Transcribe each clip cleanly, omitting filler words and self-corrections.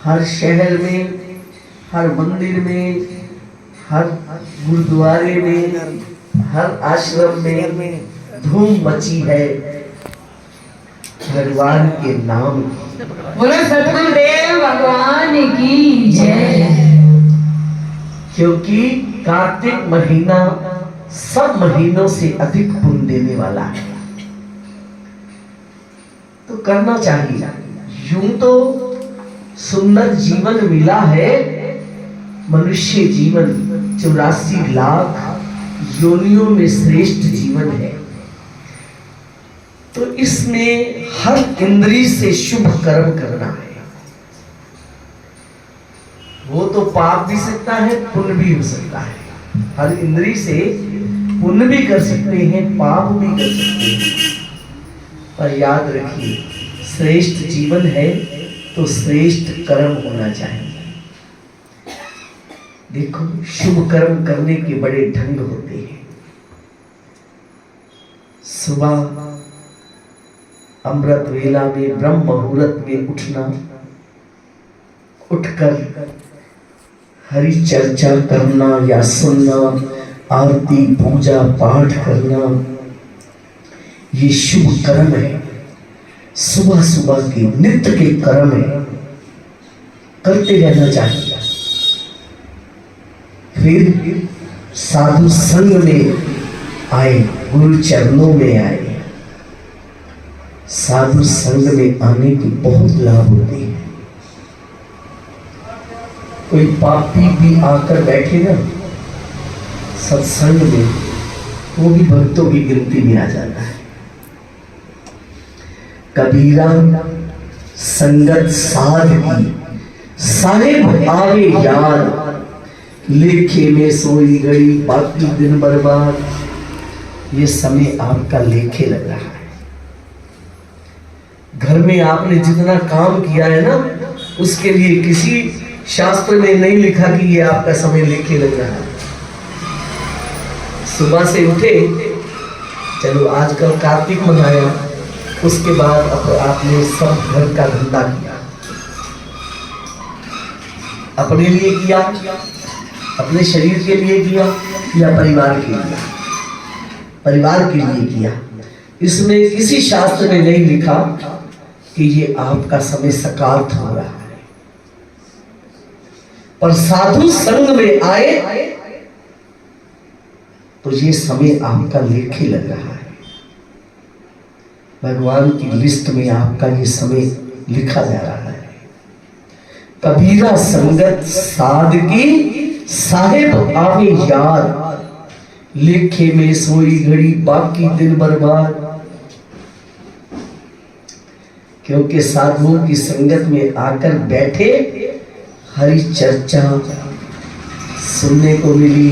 हर शहर में, हर मंदिर में, हर गुरुद्वारे में, हर आश्रम में धूम मची है भगवान के नाम की। बोलो सतगुरुदेव भगवान की जय। क्योंकि कार्तिक महीना सब महीनों से अधिक पुण्य देने वाला है, तो करना चाहिए। यूं तो सुंदर जीवन मिला है, मनुष्य जीवन 84 लाख योनियों में श्रेष्ठ जीवन है, तो इसमें हर इंद्रिय से शुभ कर्म करना है। वो तो पाप भी सकता है, पुण्य भी हो सकता है। हर इंद्रिय से पुण्य भी कर सकते हैं, पाप भी कर सकते हैं, पर याद रखिए श्रेष्ठ जीवन है तो श्रेष्ठ कर्म होना चाहिए। देखो शुभ कर्म करने के बड़े ढंग होते हैं। सुबह अमृत वेला में ब्रह्म मुहूर्त में उठना, उठकर हरि चर्चा करना या सुनना, आरती पूजा पाठ करना, ये शुभ कर्म है। सुबह सुबह के नित्य के कर्म है, करते रहना चाहिए। फिर साधु संग में आए, गुरु चरणों में आए। साधु संग में आने की बहुत लाभ होती है। कोई पापी भी आकर बैठे ना सत्संग में, वो भी भक्तों की गिनती में आ जाता है। कबीरा संगत साध की, साहिब आवे याद, लेखे में सोई गई बाकी दिन बर्बाद। ये समय आपका लेखे लग रहा है। घर में आपने जितना काम किया है ना, उसके लिए किसी शास्त्र में नहीं लिखा कि ये आपका समय लेखे लग रहा है। सुबह से उठे, चलो आजकल कार्तिक मनाया, उसके बाद आपने सब घर का धंधा किया, अपने लिए किया, अपने शरीर के लिए किया या परिवार के लिए? परिवार के लिए किया। इसमें किसी शास्त्र में नहीं लिखा कि ये आपका समय सकारात्मक हो रहा है। पर साधु संग में आए तो ये समय आपका लेखे लग रहा है। भगवान की लिस्ट में आपका ये समय लिखा जा रहा है। कबीरा संगत सादगी, साहिब आवे याद, लेखे में सोई घड़ी बाकी दिन बर्बाद। क्योंकि साधुओं की संगत में आकर बैठे, हरि चर्चा सुनने को मिली,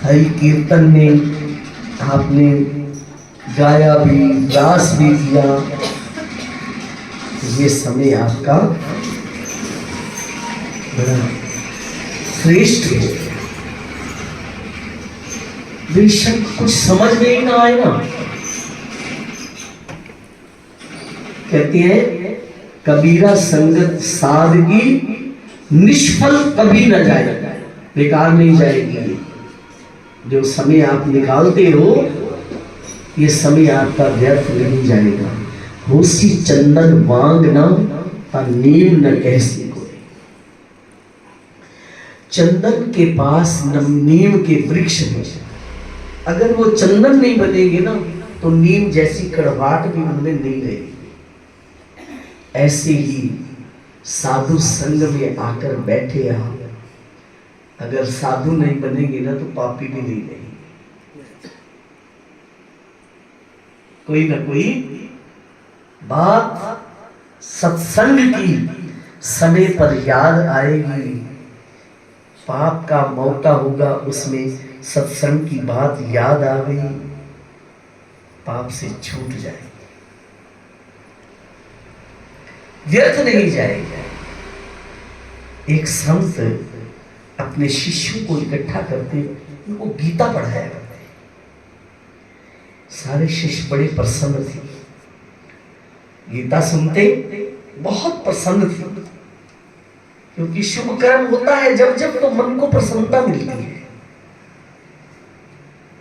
हरि कीर्तन में आपने गाया भी, रास भी किया, ये समय आपका बड़ा श्रेष्ठ हो। बेशक कुछ समझ में ही ना आए ना, कहती है कबीरा संगत सादगी, निष्फल कभी न जाए, बेकार नहीं जाएगी। जो समय आप निकालते हो, ये समय आपका व्यर्थ नहीं जाएगा। होसी चंदन वांग न नीम न कैसी को। चंदन के पास नीम के वृक्ष है, अगर वो चंदन नहीं बनेगी ना, तो नीम जैसी कड़वाहट भी उनमें नहीं रहेगी। ऐसे ही साधु संग में आकर बैठे आप, अगर साधु नहीं बनेंगे ना, तो पापी भी नहीं रहेंगे। कोई ना कोई बात सत्संग की समय पर याद आएगी। पाप का मौका होगा, उसमें सत्संग की बात याद आ गई, पाप से छूट जाएगी, व्यर्थ नहीं जाएगा। एक संत अपने शिष्यों को इकट्ठा करते, उनको गीता पढ़ाया करते। सारे शिष्य बड़े प्रसन्न थे, गीता सुनते बहुत प्रसन्न थे। क्योंकि शुभ कर्म होता है जब जब तो मन को प्रसन्नता मिलती है।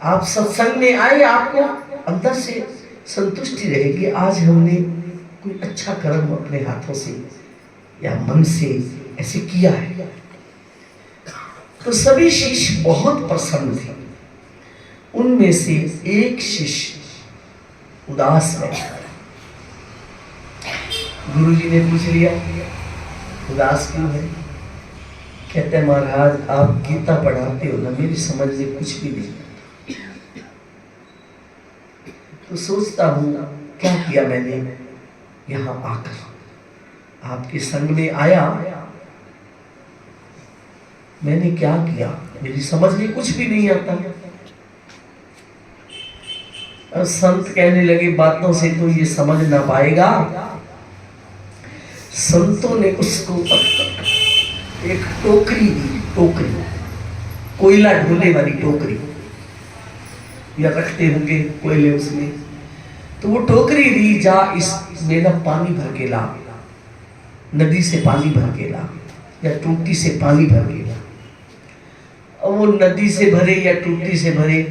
आप सत्संग में आए, आपको अंदर से संतुष्टि रहेगी, आज हमने कोई अच्छा कर्म अपने हाथों से या मन से ऐसे किया है। तो सभी शिष्य बहुत प्रसन्न थे। उनमें से एक शिष्य उदास है। गुरुजी ने पूछ लिया, उदास क्यों है? कहते हैं महाराज आप गीता पढ़ाते हो ना, मेरी समझ में कुछ भी नहीं। तो सोचता हूँ क्या किया मैंने यहाँ आकर, आपके संग में आया, मैंने क्या किया, मेरी समझ में कुछ भी नहीं आता। और संत कहने लगे बातों से तो ये समझ ना पाएगा। संतों ने उसको एक टोकरी दी, टोकरी, कोयला ढोने वाली टोकरी, या रखते होंगे कोयले उसमें, तो वो टोकरी दी, जा इसमें ना पानी भर के ला, नदी से पानी भर के ला या टूटी से पानी भर के ला। और वो नदी से भरे या टूटी से भरे,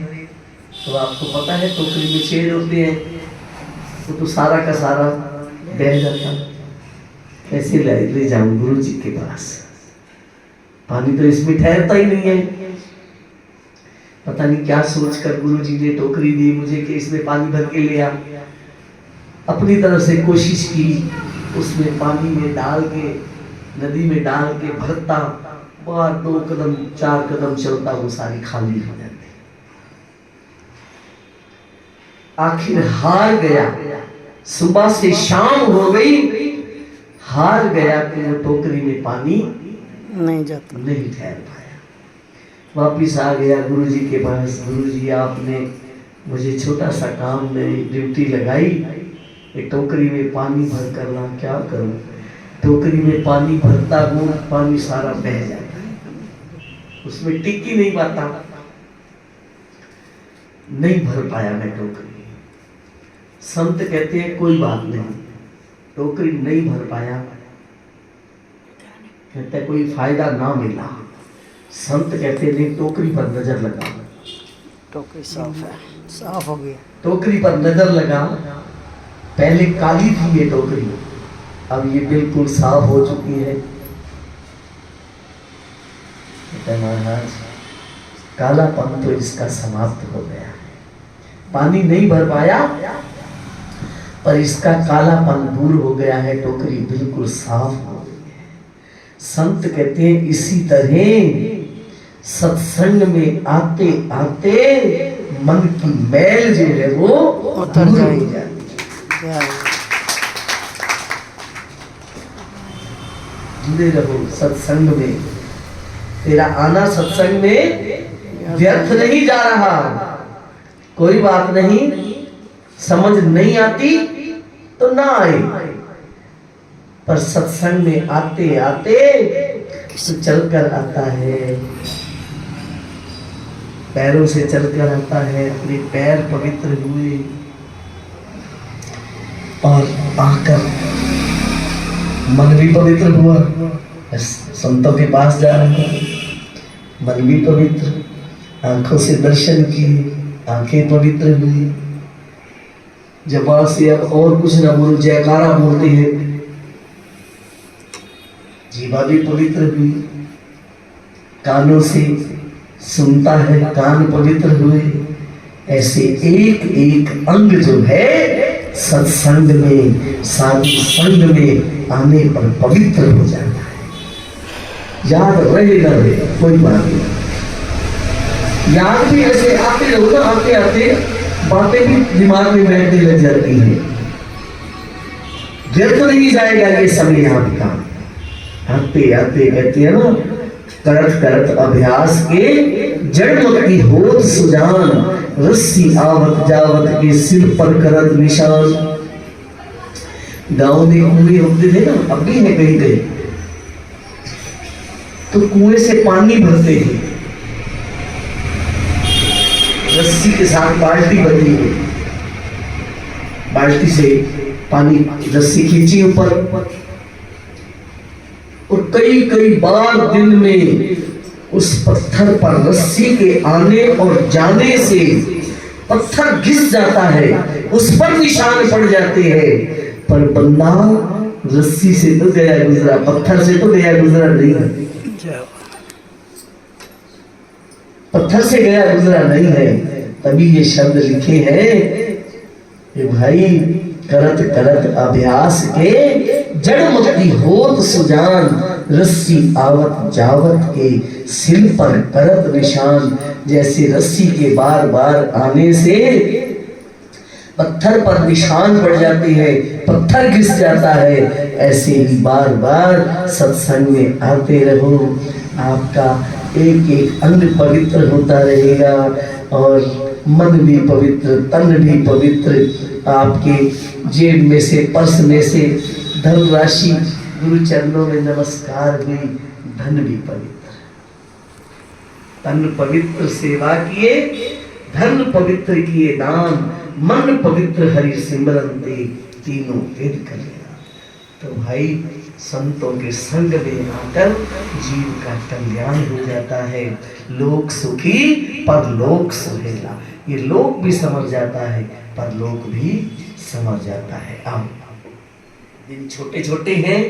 तो आपको पता है टोकरी में छेद होते हैं, वो तो सारा का सारा बह जाता। कैसे ले जाऊं गुरु जी के पास, पानी तो इसमें ठहरता ही नहीं है। पता नहीं क्या सोचकर गुरु जी ने टोकरी दी मुझे कि इसमें पानी भर के ले आ। अपनी तरफ से कोशिश की, उसमें पानी में डाल के, नदी में डाल के भरता, बार 2 कदम 4 कदम चलता, वो सारी खाली हो जाती। आखिर हार गया, सुबह से शाम हो गई, हार गया कि वो टोकरी में पानी नहीं जाता, नहीं ठहर पाया। वापिस आ गया गुरु जी के पास, गुरु जी आपने मुझे छोटा सा काम में ड्यूटी लगाई, एक टोकरी में पानी भर कर ला, क्या करूं? टोकरी में पानी भरता हूं, पानी सारा बह जाता है, उसमें टिक ही नहीं पाता, नहीं भर पाया मैं टोकरी। संत कहते हैं कोई बात नहीं, टोकरी नहीं भर पाया, कहते हैं कोई फायदा ना मिला। संत कहते नहीं, टोकरी पर नजर लगा, टोकरी साफ है, साफ हो गया। टोकरी पर नजर लगा, पहले काली थी ये टोकरी, अब ये बिल्कुल साफ हो चुकी है। महाराज कालापन तो इसका समाप्त हो गया है, पानी नहीं भर पाया पर इसका कालापन दूर हो गया है, टोकरी बिल्कुल साफ हो गई है। संत कहते हैं इसी तरह सत्संग में आते आते मन की मैल जो है वो उतर जाती है। जुड़े रहो सत्संग में, तेरा आना सत्संग में व्यर्थ नहीं जा रहा। कोई बात नहीं, समझ नहीं आती तो ना आए, पर सत्संग में आते आते तो चलकर आता है, पैरों से चलकर आता है, अपने पैर पवित्र हुए और आकर मन भी पवित्र हुआ। संतों के पास जा रहा है, मन भी पवित्र, आंखों से दर्शन किए, आंखें पवित्र हुई। जबान से अब और कुछ ना बोलो, जयकारा बोलते हैं, जीवा भी पवित्र हुई, कानों से सुनता है, कान पवित्र हुए। ऐसे एक एक अंग जो है सत्संग में, साधु संग में आने पर पवित्र हो जाता है। याद रहे न रहे कोई बात नहीं, याद भी ऐसे आते रहो ना, आते आते बातें भी दिमाग में बैठने लग जाती है, व्यर्थ नहीं जाएगा ये समय आपका। आते आते कहते हैं ना, करत करत अभ्यास के जड़ की होत सुजान, रस्सी आवत जावत के सिर पर करत निशान। गांव में कुएं होते थे ना, अब भी है कहीं कहीं, तो कुएं से पानी भरते थे, रस्सी के साथ बाल्टी बंधी हुई, बाल्टी से पानी रस्सी खींची ऊपर, और कई कई बार दिन में उस पत्थर पर रस्सी के आने और जाने से पत्थर घिस जाता है, उस पर निशान पड़ जाते हैं, पर बंदा रस्सी से तो गया गुजरा, पत्थर से तो गया गुजरा नहीं है, पत्थर से गया गुजरा नहीं है। तभी ये शब्द लिखे हैं कि भाई करत करत अभ्यास के जड़ मुक्ति होत सुजान, रस्सी आवत जावत के सिर पर करत निशान। जैसे रस्सी के बार बार आने से पत्थर पर निशान पड़ जाते हैं, पत्थर घिस जाता है, ऐसे ही बार बार सत्संग में आते रहो, आपका एक एक अंग पवित्र होता रहेगा और मन भी पवित्र, तन भी पवित्र। आपके जेब में से, पर्स में से धन राशि गुरु चरणों में नमस्कार हुई, धन भी पवित्र, तन पवित्र सेवा किए, धन पवित्र किए दान, मन पवित्र हरि सिमरन दे, तीनों वेद कर लेना। तो भाई संतों के संग में आकर जीव का कल्याण हो जाता है। लोक सुखी परलोक सुहेला, ये लोक भी समझ जाता है, परलोक भी समझ जाता है। अब दिन छोटे छोटे हैं।